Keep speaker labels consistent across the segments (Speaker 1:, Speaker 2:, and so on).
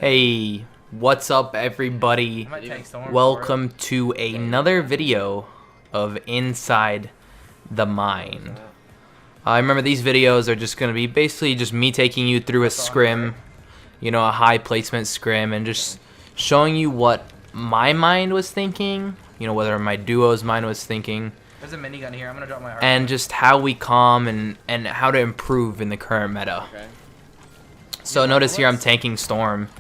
Speaker 1: Hey, what's up everybody? Welcome to another video of Inside the Mind. I remember these videos are just going to be basically just me taking you through a scrim, you know, a high placement scrim, and just showing you what my mind was thinking, you know, whether my duo's mind was thinking.
Speaker 2: There's a minigun here. I'm gonna drop my heart.
Speaker 1: And just how we calm and how to improve in the current meta.
Speaker 3: Okay.
Speaker 1: So notice here I'm tanking Storm.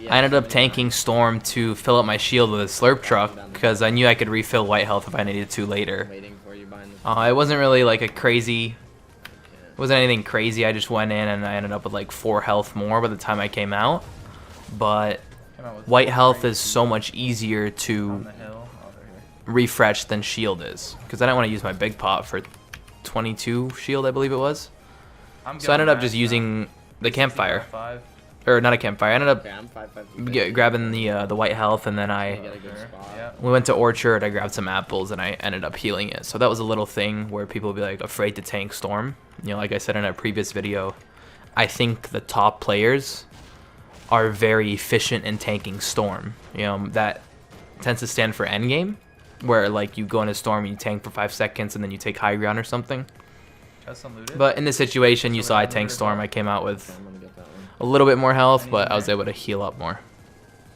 Speaker 1: I ended up tanking Storm to fill up my shield with a slurp truck because I knew I could refill white health if I needed to later. It wasn't really like a crazy, it wasn't anything crazy. I just went in and I ended up with like 4 health more by the time I came out. But white health is so much easier to refresh than shield is, because I didn't want to use my big pot for 22 shield, I believe it was. So I ended up just using the campfire, or not a campfire. I ended up grabbing the white health, and then we went to Orchard. I grabbed some apples, and I ended up healing it. So that was a little thing where people would be like afraid to tank Storm. You know, like I said in a previous video, I think the top players are very efficient in tanking Storm. You know, that tends to stand for Endgame, where like you go into Storm and you tank for 5 seconds and then you take high ground or something. But in this situation, you saw I tanked Storm. I came out with a little bit more health, but I was able to heal up more.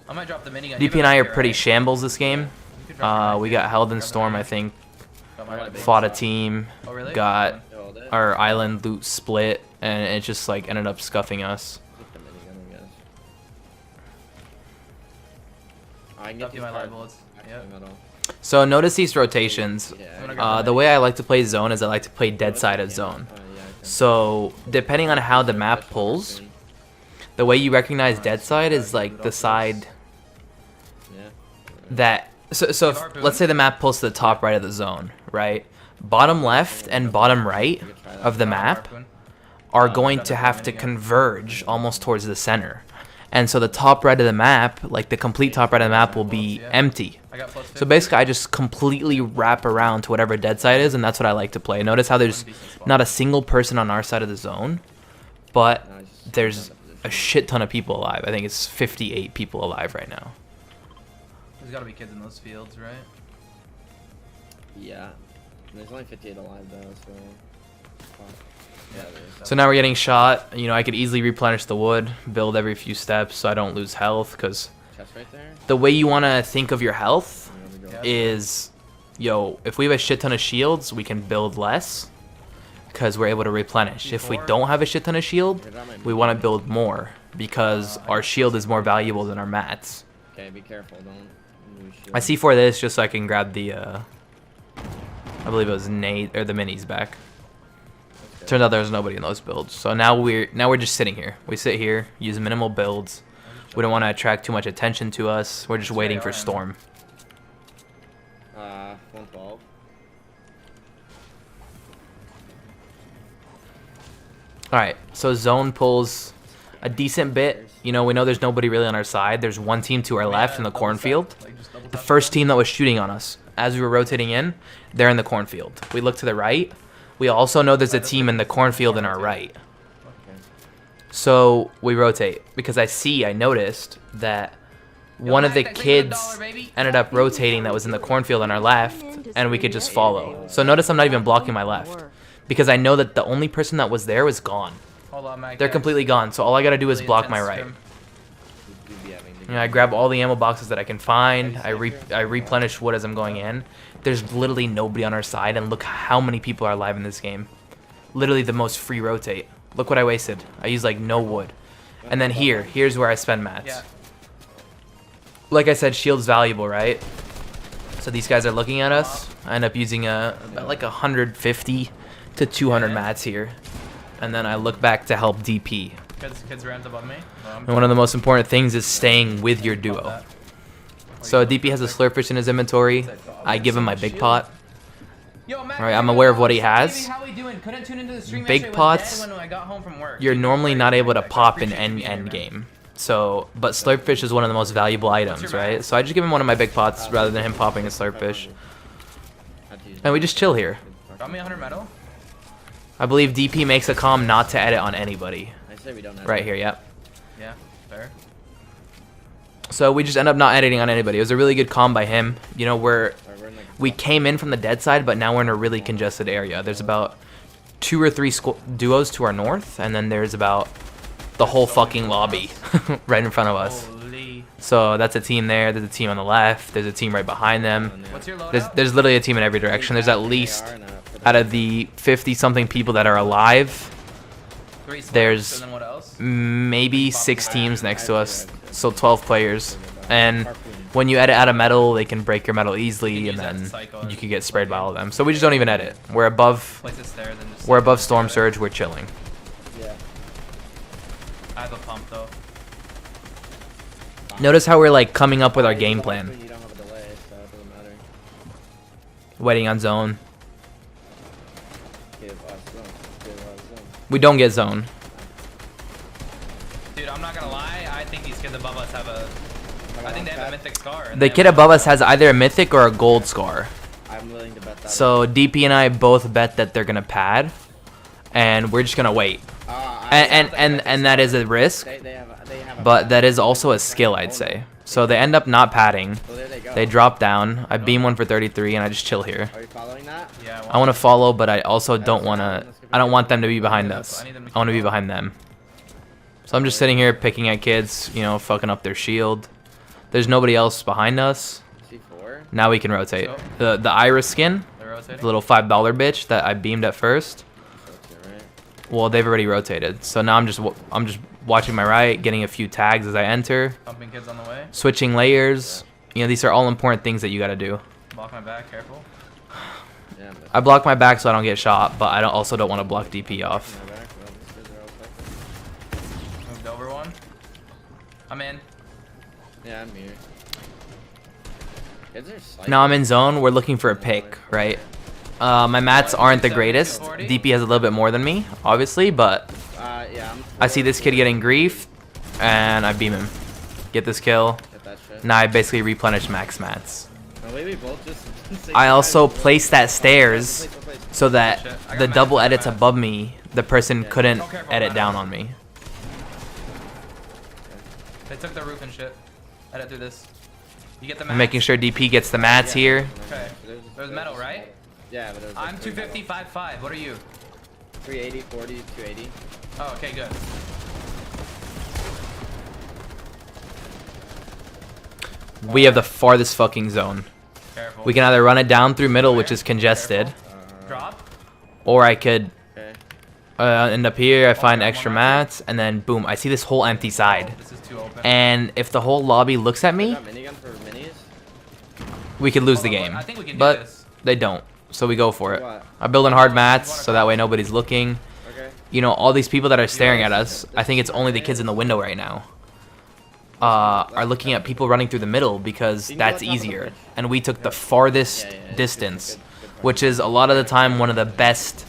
Speaker 1: DP and I are pretty shambles this game. We got held in Storm, I think. Fought a team, got our island loot split, and it just like ended up scuffing us. So notice these rotations. The way I like to play zone is I like to play dead side of zone. So depending on how the map pulls, the way you recognize dead side is like the side that, so if, let's say the map pulls to the top right of the zone, right? Bottom left and bottom right of the map are going to have to converge almost towards the center. And so the top right of the map, like the complete top right of the map, will be empty. So basically I just completely wrap around to whatever dead side is, and that's what I like to play. Notice how there's not a single person on our side of the zone, but there's a shit ton of people alive. I think it's 58 people alive right now.
Speaker 2: There's gotta be kids in those fields, right?
Speaker 3: Yeah. There's only 58 alive though, so...
Speaker 1: So now we're getting shot. You know, I could easily replenish the wood, build every few steps so I don't lose health, because the way you want to think of your health is, yo, if we have a shit ton of shields, we can build less because we're able to replenish. If we don't have a shit ton of shield, we want to build more because our shield is more valuable than our mats.
Speaker 3: Okay, be careful, don't lose shield.
Speaker 1: I C4 this just so I can grab the, I believe it was Nate, or the minis back. Turns out there's nobody in those builds. So now we're just sitting here. We sit here, use minimal builds. We don't want to attract too much attention to us. We're just waiting for Storm.
Speaker 3: 112.
Speaker 1: Alright, so zone pulls a decent bit. You know, we know there's nobody really on our side. There's one team to our left in the cornfield. The first team that was shooting on us. As we were rotating in, they're in the cornfield. We look to the right. We also know there's a team in the cornfield in our right. So we rotate because I noticed that one of the kids ended up rotating that was in the cornfield on our left, and we could just follow. So notice I'm not even blocking my left because I know that the only person that was there was gone. They're completely gone, so all I gotta do is block my right. You know, I grab all the ammo boxes that I can find. I replenish wood as I'm going in. There's literally nobody on our side, and look how many people are alive in this game. Literally the most free rotate. Look what I wasted. I used like no wood. And then here's where I spend mats. Like I said, shield's valuable, right? So these guys are looking at us. I end up using about like 150 to 200 mats here. And then I look back to help DP.
Speaker 2: Kids ran above me.
Speaker 1: And one of the most important things is staying with your duo. So DP has a slurpfish in his inventory. I give him my big pot. Alright, I'm aware of what he has. Big pots, you're normally not able to pop in end game. So, but slurpfish is one of the most valuable items, right? So I just give him one of my big pots rather than him popping a slurpfish. And we just chill here. I believe DP makes a comm not to edit on anybody. Right here, yep.
Speaker 2: Yeah, fair.
Speaker 1: So we just end up not editing on anybody. It was a really good calm by him. You know, we came in from the dead side, but now we're in a really congested area. There's about 2 or 3 duos to our north, and then there's about the whole fucking lobby right in front of us.
Speaker 2: Holy.
Speaker 1: So that's a team there. There's a team on the left. There's a team right behind them.
Speaker 2: What's your loadout?
Speaker 1: There's literally a team in every direction. There's at least, out of the 50-something people that are alive,
Speaker 2: 3 slurps,
Speaker 1: there's
Speaker 2: and then what else?
Speaker 1: maybe 6 teams next to us. So 12 players. And when you edit out a medal, they can break your medal easily, and then you can get sprayed by all of them. So we just don't even edit. We're above.
Speaker 2: Place it there, then just
Speaker 1: We're above Storm Surge. We're chilling.
Speaker 3: Yeah.
Speaker 2: I have a pump though.
Speaker 1: Notice how we're like coming up with our game plan.
Speaker 3: You don't have a delay, so it doesn't matter.
Speaker 1: Waiting on zone.
Speaker 3: Give us zone. Give us zone.
Speaker 1: We don't get zone.
Speaker 2: Dude, I'm not gonna lie. I think these kids above us have a. I think they have a mythic scar. and
Speaker 1: The
Speaker 2: they
Speaker 1: kid
Speaker 2: have a-
Speaker 1: above us has either a mythic or a gold scar.
Speaker 3: I'm willing to bet that.
Speaker 1: So DP and I both bet that they're gonna pad, and we're just gonna wait. And that is a risk,
Speaker 3: They have a
Speaker 1: but that is also a skill, I'd say. So they end up not padding.
Speaker 3: So there they go.
Speaker 1: They drop down. I beam one for 33, and I just chill here.
Speaker 3: Are you following that?
Speaker 2: Yeah.
Speaker 1: I want to follow, but I also don't want to. I don't want them to be behind us. I want to be behind them. So I'm just sitting here picking at kids, you know, fucking up their shield. There's nobody else behind us.
Speaker 3: C4.
Speaker 1: Now we can rotate. The Iris skin,
Speaker 2: They're rotating.
Speaker 1: the little $5 bitch that I beamed at first.
Speaker 3: Okay, right.
Speaker 1: Well, they've already rotated. So now I'm just watching my right, getting a few tags as I enter,
Speaker 2: Pumping kids on the way.
Speaker 1: switching layers. You know, these are all important things that you got to do.
Speaker 2: Block my back. Careful.
Speaker 3: Yeah, but
Speaker 1: I block my back so I don't get shot, but I also don't want to block DP off.
Speaker 3: my back, well, these kids are all fucking-
Speaker 2: Moved over one. I'm in.
Speaker 3: Yeah, I'm here. Kids are psycho.
Speaker 1: Now I'm in zone. We're looking for a pick, right? My mats aren't the greatest. DP has a little bit more than me, obviously, but
Speaker 3: Yeah,
Speaker 1: I see this kid getting grief, and I beam him. Get this kill.
Speaker 3: Get that shit.
Speaker 1: Now I basically replenish max mats.
Speaker 3: No, we both just.
Speaker 1: I also placed that stairs so that the double edits above me, the person couldn't edit down on me.
Speaker 2: They took the roof and shit. Edit through this. You get the
Speaker 1: I'm
Speaker 2: mats?
Speaker 1: making sure DP gets the mats here.
Speaker 2: Okay. There's metal, right?
Speaker 3: Yeah, but there's
Speaker 2: I'm 250, 5'5". What are you?
Speaker 3: 380, 40, 280.
Speaker 2: Oh, okay, good.
Speaker 1: We have the farthest fucking zone.
Speaker 2: Careful.
Speaker 1: We can either run it down through middle, which is congested,
Speaker 2: Drop.
Speaker 1: or I could
Speaker 3: Okay.
Speaker 1: end up here. I find extra mats, and then boom, I see this whole empty side.
Speaker 2: This is too open.
Speaker 1: And if the whole lobby looks at me,
Speaker 3: Got minigun for minis?
Speaker 1: we could lose the
Speaker 2: Hold on,
Speaker 1: game.
Speaker 2: I think we can do
Speaker 1: But
Speaker 2: this.
Speaker 1: they don't, so we go for it.
Speaker 3: What?
Speaker 1: I build in hard mats, so that way nobody's looking.
Speaker 3: Okay.
Speaker 1: You know, all these people that are staring at us, I think it's only the kids in the window right now, are looking at people running through the middle because that's easier. And we took the farthest distance, which is a lot of the time one of the best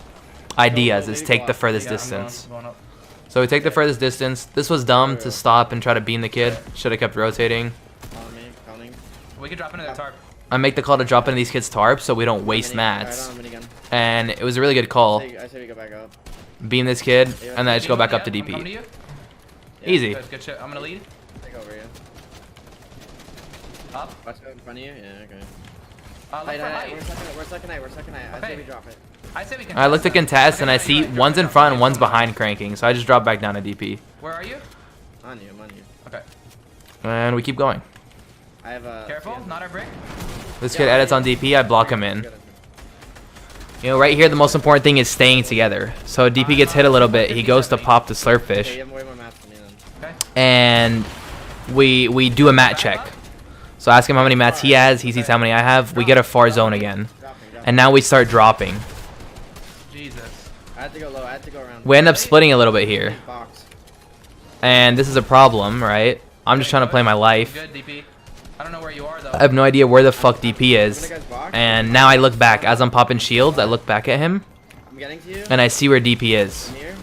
Speaker 1: ideas, is take the furthest
Speaker 2: Yeah, I'm
Speaker 1: distance.
Speaker 2: going up.
Speaker 1: So we take the furthest distance. This was dumb to stop and try to beam the kid. Should have kept rotating.
Speaker 3: On me, counting.
Speaker 2: We can drop into the tarp.
Speaker 1: I make the call to drop into these kids' tarps so we don't waste mats.
Speaker 3: Right on, minigun.
Speaker 1: And it was a really good call.
Speaker 3: I say we go back up.
Speaker 1: Beam this kid, and then I just go back up to
Speaker 2: I'm coming to
Speaker 1: DP.
Speaker 2: you.
Speaker 1: Easy.
Speaker 2: Good, good shit. I'm gonna lead.
Speaker 3: Take over you.
Speaker 2: Up.
Speaker 3: Watch out in front of you. Yeah, okay.
Speaker 2: Left
Speaker 3: Hey,
Speaker 2: for height.
Speaker 3: we're second night. I say
Speaker 2: Okay.
Speaker 3: we drop it.
Speaker 2: I say we can.
Speaker 1: I look to
Speaker 2: test that.
Speaker 1: contest, and I
Speaker 2: Okay,
Speaker 1: see
Speaker 2: right,
Speaker 1: one's in
Speaker 2: right,
Speaker 1: front
Speaker 2: right.
Speaker 1: and one's behind cranking, so I just drop back down to DP.
Speaker 2: Where are you?
Speaker 3: On you, I'm on you.
Speaker 2: Okay.
Speaker 1: And we keep going.
Speaker 3: I have a.
Speaker 2: Careful, not our brick.
Speaker 1: This kid edits on DP, I block him in. You know, right here, the most important thing is staying together. So DP gets hit a little bit, he goes to pop the
Speaker 3: Okay, you
Speaker 1: slurpfish,
Speaker 3: have way more mats than me then.
Speaker 2: Okay.
Speaker 1: and we do a mat check. So I ask him how many mats he has, he sees how many I have, we get a far zone again.
Speaker 3: Dropping.
Speaker 1: And now we start dropping.
Speaker 2: Jesus.
Speaker 3: I had to go low. I had to go around.
Speaker 1: We end up splitting a little bit here.
Speaker 3: Box.
Speaker 1: And this is a problem, right? I'm just trying to play my life.
Speaker 2: Good, DP. I don't know where you are though.
Speaker 1: I have no idea where the fuck DP is.
Speaker 3: Guy's box.
Speaker 1: And now I look back. As I'm popping shields, I look back at him,
Speaker 3: I'm getting to you.
Speaker 1: and I see where DP is.
Speaker 3: I'm here.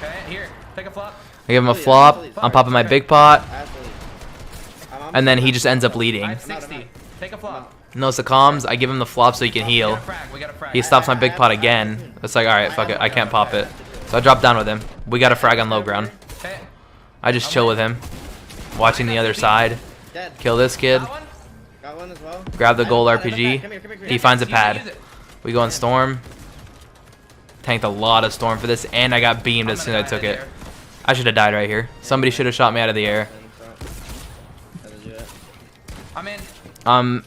Speaker 2: Okay, here. Take a flop.
Speaker 1: I give him a flop, I'm popping my big pot,
Speaker 3: I have to leave. I'm on
Speaker 1: and then he just ends up leading.
Speaker 2: I have 60. Take a flop.
Speaker 1: Knows the comms, I give him the flop so he can
Speaker 2: We got
Speaker 1: heal.
Speaker 2: a frag. We got a frag.
Speaker 1: He stops my big pot again. It's like, alright, fuck it, I can't pop it. So I drop down with him. We got a frag on low ground.
Speaker 2: Okay.
Speaker 1: I just chill with him. watching the other side.
Speaker 3: Dead.
Speaker 1: Kill this kid.
Speaker 2: Got one?
Speaker 3: Got one as well.
Speaker 1: Grab the gold
Speaker 3: Come here,
Speaker 1: RPG.
Speaker 3: come here, come here.
Speaker 1: He finds a
Speaker 2: Use it,
Speaker 1: pad.
Speaker 2: use it.
Speaker 1: We go in storm. Tanked a lot of storm for this, and I got beamed as soon as I took it. I should have died right here. Somebody should have shot me out of the air.
Speaker 2: I'm in.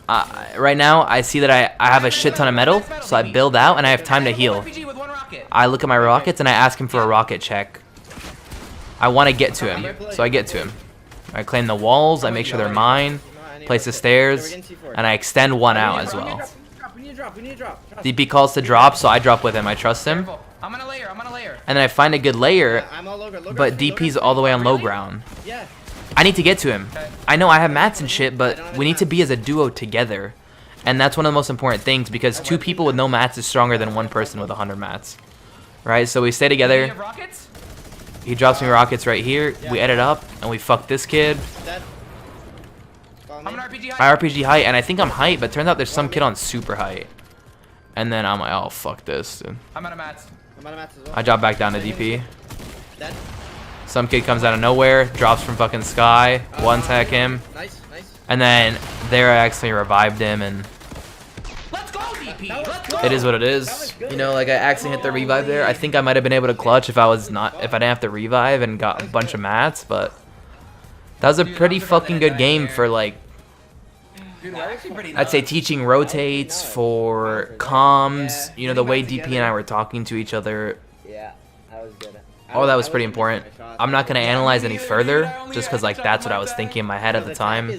Speaker 1: Right now I see that I have a shit ton of metal, so I build out and I have time to heal.
Speaker 2: RPG with 1 rocket.
Speaker 1: I look at my rockets and I ask him for a rocket check. I want to get to him, so I get to him. I claim the walls, I make sure they're mine, place the stairs, and I extend one out as well.
Speaker 3: We need a drop.
Speaker 1: DP calls to drop, so I drop with him. I trust him.
Speaker 2: Careful. I'm on a layer.
Speaker 1: And then I find a good layer,
Speaker 3: I'm all low ground,
Speaker 1: but DP's all the way on low ground.
Speaker 3: Yeah.
Speaker 1: I need to get to him.
Speaker 2: Okay.
Speaker 1: I know I have mats and shit, but we need to be as a duo together. And that's one of the most important things, because 2 people with no mats is stronger than 1 person with 100 mats. Right? So we stay
Speaker 2: Do you
Speaker 1: together.
Speaker 2: have rockets?
Speaker 1: He drops me rockets right here. We edit up, and we fuck this kid.
Speaker 3: Dead. Follow
Speaker 2: I'm
Speaker 3: me.
Speaker 2: an RPG
Speaker 1: I
Speaker 2: high.
Speaker 1: RPG height, and I think I'm height, but turns out there's some kid on super height. And then I'm like, oh, fuck this, dude.
Speaker 2: I'm out of mats.
Speaker 3: I'm out of mats as well.
Speaker 1: I drop back down to DP.
Speaker 3: Dead.
Speaker 1: Some kid comes out of nowhere, drops from fucking sky, one tag him,
Speaker 3: Nice.
Speaker 1: and then there I actually revived him, and
Speaker 2: Let's go, DP. Let's go.
Speaker 1: it is what it is. You know, like I accidentally hit the revive there. I think I might have been able to clutch if I didn't have to revive and got a bunch of mats, but that was a pretty fucking good game for like,
Speaker 2: Dude, we're actually pretty
Speaker 1: I'd say teaching rotates, for comms, you know, the way DP and I were talking to each other.
Speaker 3: Yeah, that was good.
Speaker 1: Oh, that was pretty important. I'm not going to analyze any further, just because like that's what I was thinking in my head at the time.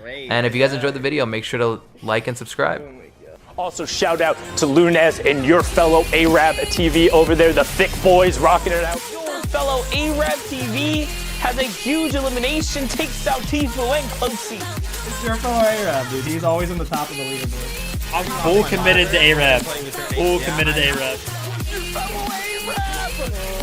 Speaker 1: And if you guys enjoyed the video, make sure to like and subscribe.
Speaker 4: Also, shout out to Lunez and your fellow Arab TV over there, the thick boys rocking it out. Your fellow Arab TV has a huge elimination, takes out Tifo and Clugsy.
Speaker 5: It's your fellow Arab, dude. He's always on the top of the leaderboard.
Speaker 4: I'm full committed to Arab. Full committed to Arab. Your fellow Arab.